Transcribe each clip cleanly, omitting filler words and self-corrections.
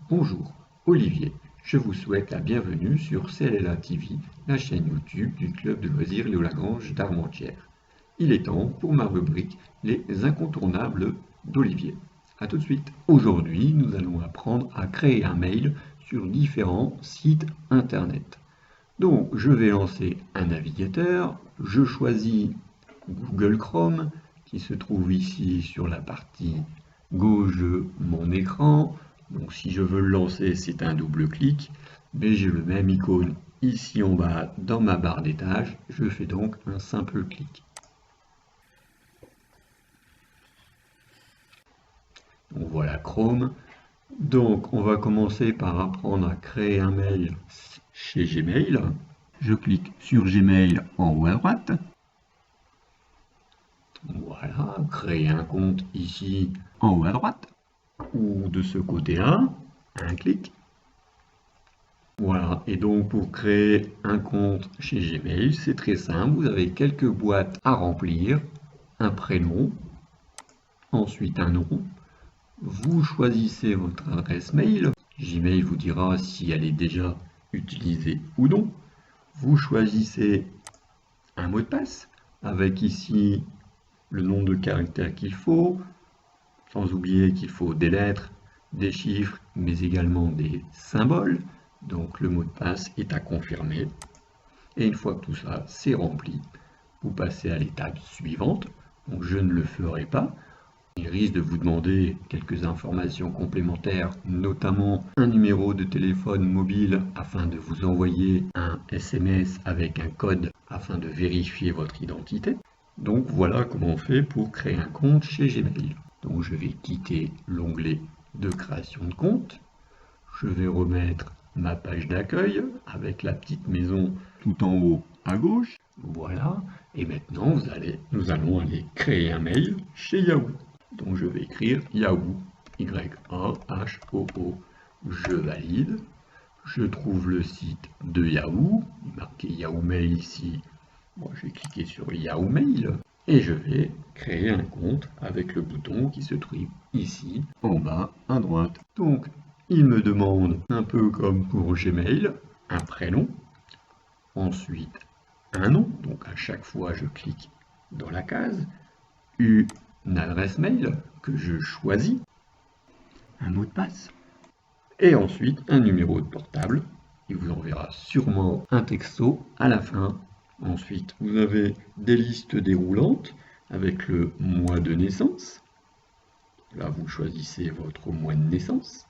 Bonjour, Olivier. Je vous souhaite la bienvenue sur CLLA TV, la chaîne YouTube du club de loisirs Léo Lagrange d'Armentières. Il est temps pour ma rubrique Les incontournables d'Olivier. A tout de suite. Aujourd'hui, nous allons apprendre à créer un mail sur différents sites internet. Donc, je vais lancer un navigateur. Je choisis Google Chrome qui se trouve ici sur la partie gauche de mon écran. Donc si je veux le lancer, c'est un double clic, mais j'ai le même icône ici en bas dans ma barre des tâches. Je fais donc un simple clic. Donc voilà Chrome. Donc on va commencer par apprendre à créer un mail chez Gmail. Je clique sur Gmail en haut à droite. Voilà, créer un compte ici en haut à droite ou de ce côté-là, un clic. Voilà, et donc pour créer un compte chez Gmail, c'est très simple, vous avez quelques boîtes à remplir, un prénom, ensuite un nom, vous choisissez votre adresse mail, Gmail vous dira si elle est déjà utilisée ou non, vous choisissez un mot de passe, avec ici le nombre de caractères qu'il faut, sans oublier qu'il faut des lettres, des chiffres, mais également des symboles. Donc le mot de passe est à confirmer. Et une fois que tout ça c'est rempli, vous passez à l'étape suivante. Donc je ne le ferai pas. Il risque de vous demander quelques informations complémentaires, notamment un numéro de téléphone mobile afin de vous envoyer un SMS avec un code afin de vérifier votre identité. Donc voilà comment on fait pour créer un compte chez Gmail. Donc je vais quitter l'onglet de création de compte. Je vais remettre ma page d'accueil avec la petite maison tout en haut à gauche. Voilà. Et maintenant, nous allons aller créer un mail chez Yahoo. Donc je vais écrire Yahoo, Y-A-H-O-O. Je valide. Je trouve le site de Yahoo. Il est marqué Yahoo Mail ici. Moi, je vais cliquer sur Yahoo Mail et je vais créer un compte avec le bouton qui se trouve ici en bas à droite. Donc, il me demande, un peu comme pour Gmail, un prénom, ensuite un nom, donc à chaque fois je clique dans la case, une adresse mail que je choisis, un mot de passe, et ensuite un numéro de portable. Il vous enverra sûrement un texto à la fin. Ensuite, vous avez des listes déroulantes avec le mois de naissance. Là, vous choisissez votre mois de naissance.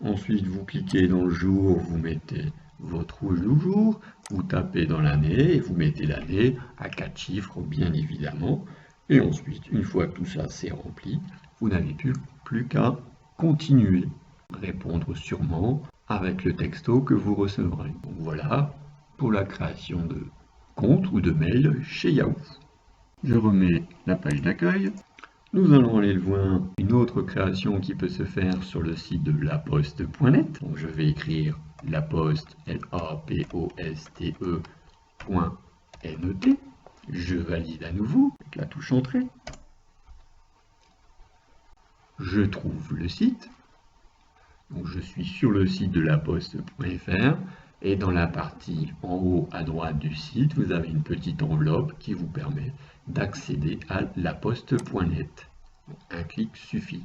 Ensuite, vous cliquez dans le jour, vous mettez votre jour, vous tapez dans l'année et vous mettez l'année à 4 chiffres, bien évidemment. Et ensuite, une fois que tout ça c'est rempli, vous n'avez plus qu'à continuer, répondre sûrement avec le texto que vous recevrez. Donc voilà pour la création de compte ou de mail chez Yahoo. Je remets la page d'accueil. Nous allons aller voir une autre création qui peut se faire sur le site de laposte.net. Donc je vais écrire laposte, L-A-P-O-S-T-E.net. Je valide à nouveau avec la touche entrée. Je trouve le site. Donc je suis sur le site de laposte.fr et dans la partie en haut à droite du site, vous avez une petite enveloppe qui vous permet d'accéder à laposte.net. Un clic suffit.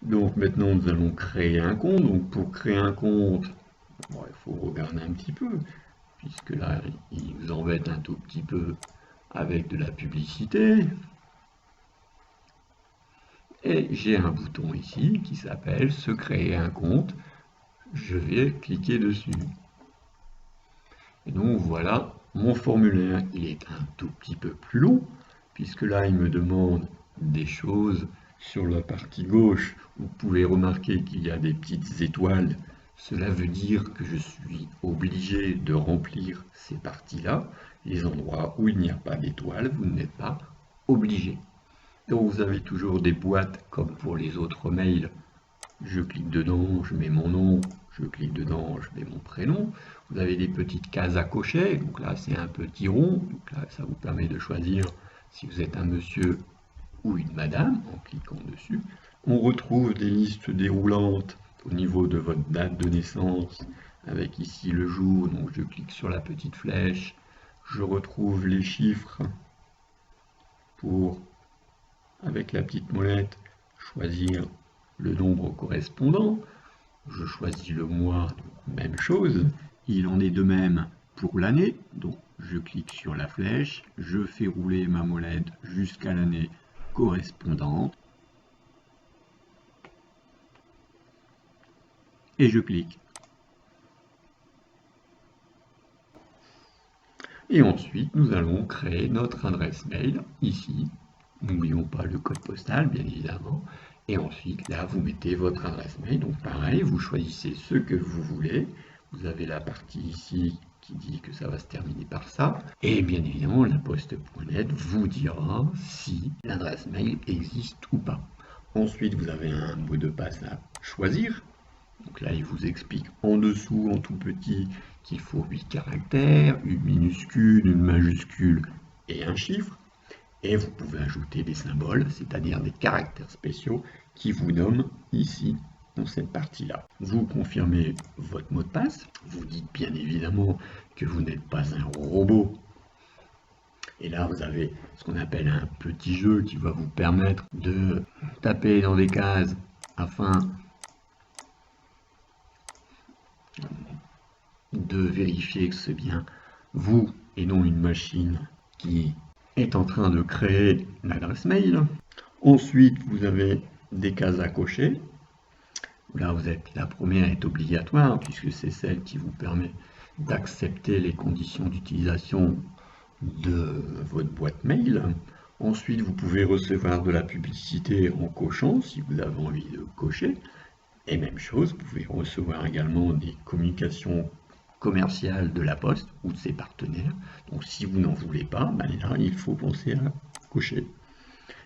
Donc maintenant nous allons créer un compte. Donc pour créer un compte, bon, il faut regarder un petit peu, puisque là il vous embête un tout petit peu avec de la publicité. Et j'ai un bouton ici qui s'appelle se créer un compte. Je vais cliquer dessus. Et donc voilà mon formulaire. Il est un tout petit peu plus long, puisque là il me demande des choses sur la partie gauche. Vous pouvez remarquer qu'il y a des petites étoiles. Cela veut dire que je suis obligé de remplir ces parties-là. Les endroits où il n'y a pas d'étoiles, vous n'êtes pas obligé. Donc vous avez toujours des boîtes comme pour les autres mails. Je clique dedans, je mets mon nom, je clique dedans, je mets mon prénom. Vous avez des petites cases à cocher, donc là c'est un petit rond, donc là ça vous permet de choisir si vous êtes un monsieur ou une madame en cliquant dessus. On retrouve des listes déroulantes au niveau de votre date de naissance, avec ici le jour, donc je clique sur la petite flèche, je retrouve les chiffres pour, avec la petite molette, choisir le nombre correspondant. Je choisis le mois, même chose. Il en est de même pour l'année, donc je clique sur la flèche, je fais rouler ma molette jusqu'à l'année correspondante et je clique. Et ensuite, nous allons créer notre adresse mail ici. N'oublions pas le code postal, bien évidemment. Et ensuite, là, vous mettez votre adresse mail. Donc pareil, vous choisissez ce que vous voulez. Vous avez la partie ici qui dit que ça va se terminer par ça. Et bien évidemment, la poste.net vous dira si l'adresse mail existe ou pas. Ensuite, vous avez un mot de passe à choisir. Donc là, il vous explique en dessous, en tout petit, qu'il faut 8 caractères, une minuscule, une majuscule et un chiffre. Et vous pouvez ajouter des symboles, c'est-à-dire des caractères spéciaux qui vous nomment ici, dans cette partie-là. Vous confirmez votre mot de passe. Vous dites bien évidemment que vous n'êtes pas un robot. Et là, vous avez ce qu'on appelle un petit jeu qui va vous permettre de taper dans des cases afin de vérifier que c'est bien vous et non une machine qui est en train de créer l'adresse mail. Ensuite, vous avez des cases à cocher. Là, la première est obligatoire puisque c'est celle qui vous permet d'accepter les conditions d'utilisation de votre boîte mail. Ensuite, vous pouvez recevoir de la publicité en cochant si vous avez envie de cocher. Et même chose, vous pouvez recevoir également des communications commerciales de la Poste ou de ses partenaires. Donc si vous n'en voulez pas, ben là, il faut penser à cocher.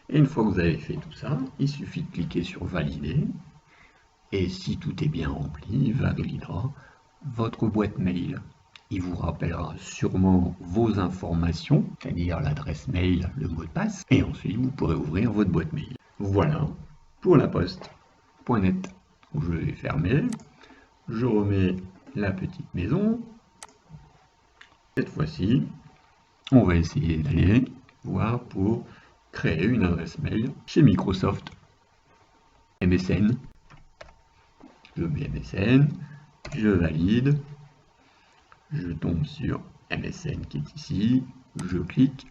Et une fois que vous avez fait tout ça, il suffit de cliquer sur Valider. Et si tout est bien rempli, il validera votre boîte mail. Il vous rappellera sûrement vos informations, c'est-à-dire l'adresse mail, le mot de passe. Et ensuite, vous pourrez ouvrir votre boîte mail. Voilà pour la Poste.net. Je vais fermer, je remets la petite maison. Cette fois-ci, on va essayer d'aller voir pour créer une adresse mail chez Microsoft. MSN, je mets MSN, je valide, je tombe sur MSN qui est ici, je clique,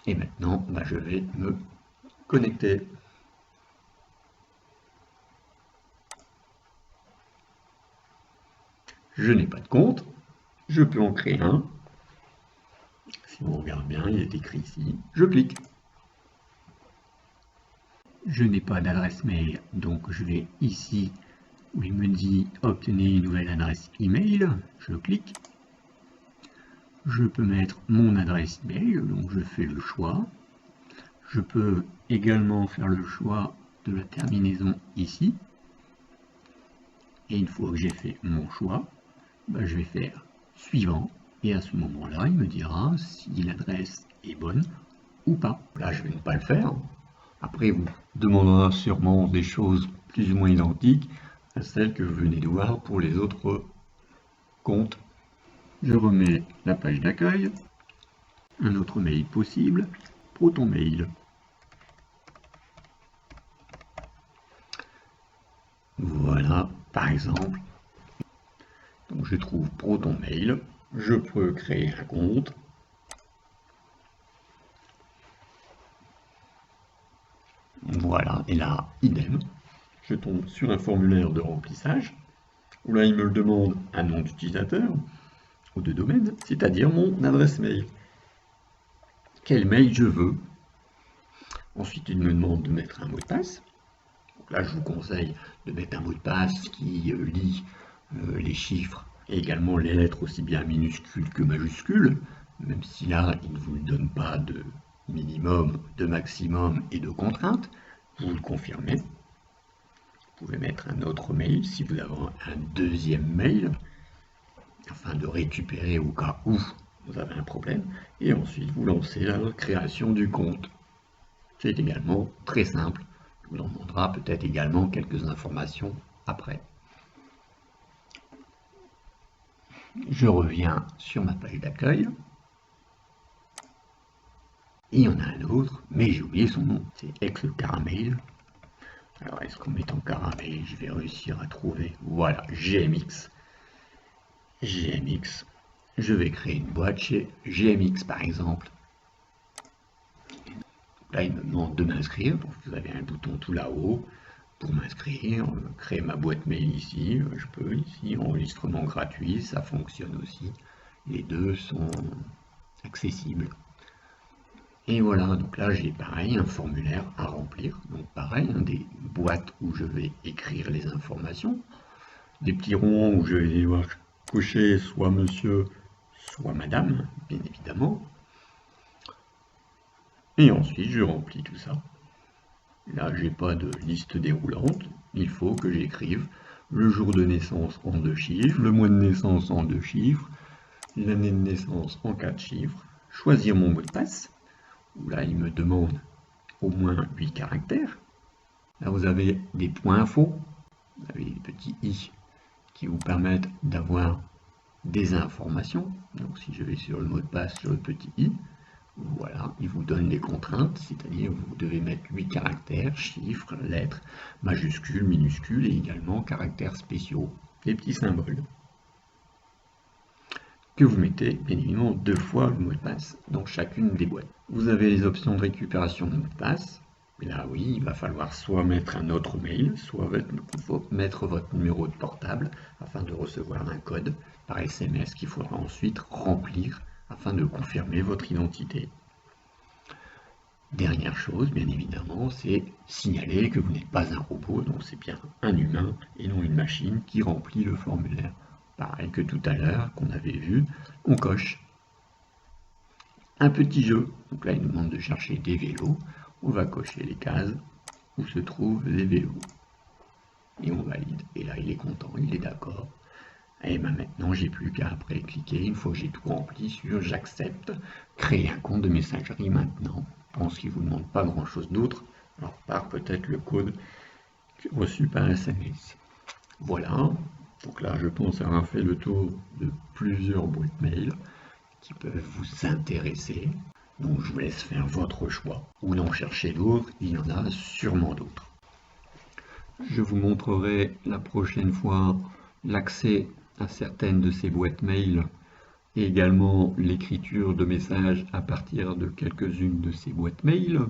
et maintenant je vais me connecter. Je n'ai pas de compte, je peux en créer un. Si on regarde bien, il est écrit ici. Je clique. Je n'ai pas d'adresse mail, donc je vais ici où il me dit obtenez une nouvelle adresse email. Je clique. Je peux mettre mon adresse email, donc je fais le choix. Je peux également faire le choix de la terminaison ici. Et une fois que j'ai fait mon choix, je vais faire suivant. Et à ce moment-là, il me dira si l'adresse est bonne ou pas. Là, je vais ne pas le faire. Après, il vous demandera sûrement des choses plus ou moins identiques à celles que vous venez de voir pour les autres comptes. Je remets la page d'accueil, un autre mail possible, ProtonMail. Voilà, par exemple. Donc je trouve ProtonMail, je peux créer un compte. Voilà, et là, idem, je tombe sur un formulaire de remplissage, où là il me demande un nom d'utilisateur, ou de domaine, c'est-à-dire mon adresse mail. Quel mail je veux. Ensuite, il me demande de mettre un mot de passe. Donc là, je vous conseille de mettre un mot de passe qui lit les chiffres et également les lettres aussi bien minuscules que majuscules, même si là, il ne vous donne pas de minimum, de maximum et de contrainte. Vous le confirmez. Vous pouvez mettre un autre mail si vous avez un deuxième mail, afin de récupérer au cas où vous avez un problème. Et ensuite, vous lancez la création du compte. C'est également très simple. vous en demandera peut-être également quelques informations après. Je reviens sur ma page d'accueil. Et il y en a un autre, mais j'ai oublié son nom, c'est Ex-Caramel. Alors est-ce qu'en mettant Caramel, je vais réussir à trouver? Voilà, GMX. GMX. Je vais créer une boîte chez GMX par exemple. Là, il me demande de m'inscrire, donc vous avez un bouton tout là-haut pour m'inscrire, créer ma boîte mail ici, je peux ici, enregistrement gratuit, ça fonctionne aussi. Les deux sont accessibles. Et voilà, donc là j'ai pareil un formulaire à remplir, donc pareil, des boîtes où je vais écrire les informations, des petits ronds où je vais devoir cocher soit monsieur, soit madame, bien évidemment. Et ensuite je remplis tout ça. Là j'ai pas de liste déroulante, il faut que j'écrive le jour de naissance en 2 chiffres, le mois de naissance en 2 chiffres, l'année de naissance en 4 chiffres, choisir mon mot de passe. Là, il me demande au moins 8 caractères. Là, vous avez des points infos, vous avez des petits i qui vous permettent d'avoir des informations. Donc, si je vais sur le mot de passe, sur le petit i, voilà, il vous donne les contraintes, c'est-à-dire vous devez mettre 8 caractères, chiffres, lettres, majuscules, minuscules et également caractères spéciaux, des petits symboles que vous mettez bien évidemment 2 fois le mot de passe dans chacune des boîtes. Vous avez les options de récupération de mot de passe. Là oui, il va falloir soit mettre un autre mail, soit mettre votre numéro de portable afin de recevoir un code par SMS qu'il faudra ensuite remplir afin de confirmer votre identité. Dernière chose, bien évidemment, c'est signaler que vous n'êtes pas un robot, donc c'est bien un humain et non une machine qui remplit le formulaire. Pareil que tout à l'heure qu'on avait vu, on coche. Un petit jeu, donc là il nous demande de chercher des vélos, on va cocher les cases où se trouvent les vélos. Et on valide, et là il est content, il est d'accord. Et bien maintenant j'ai plus qu'à après cliquer, une fois que j'ai tout rempli sur j'accepte, créer un compte de messagerie maintenant. Je pense qu'il ne vous demande pas grand chose d'autre, alors part peut-être le code reçu par SMS. Voilà, donc là je pense avoir fait le tour de plusieurs boîtes mail qui peuvent vous intéresser. Donc je vous laisse faire votre choix ou d'en chercher d'autres, il y en a sûrement d'autres. Je vous montrerai la prochaine fois l'accès à certaines de ces boîtes mail et également l'écriture de messages à partir de quelques-unes de ces boîtes mail.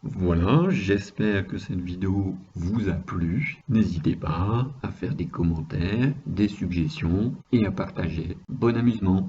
Voilà, j'espère que cette vidéo vous a plu. N'hésitez pas à faire des commentaires, des suggestions et à partager. Bon amusement!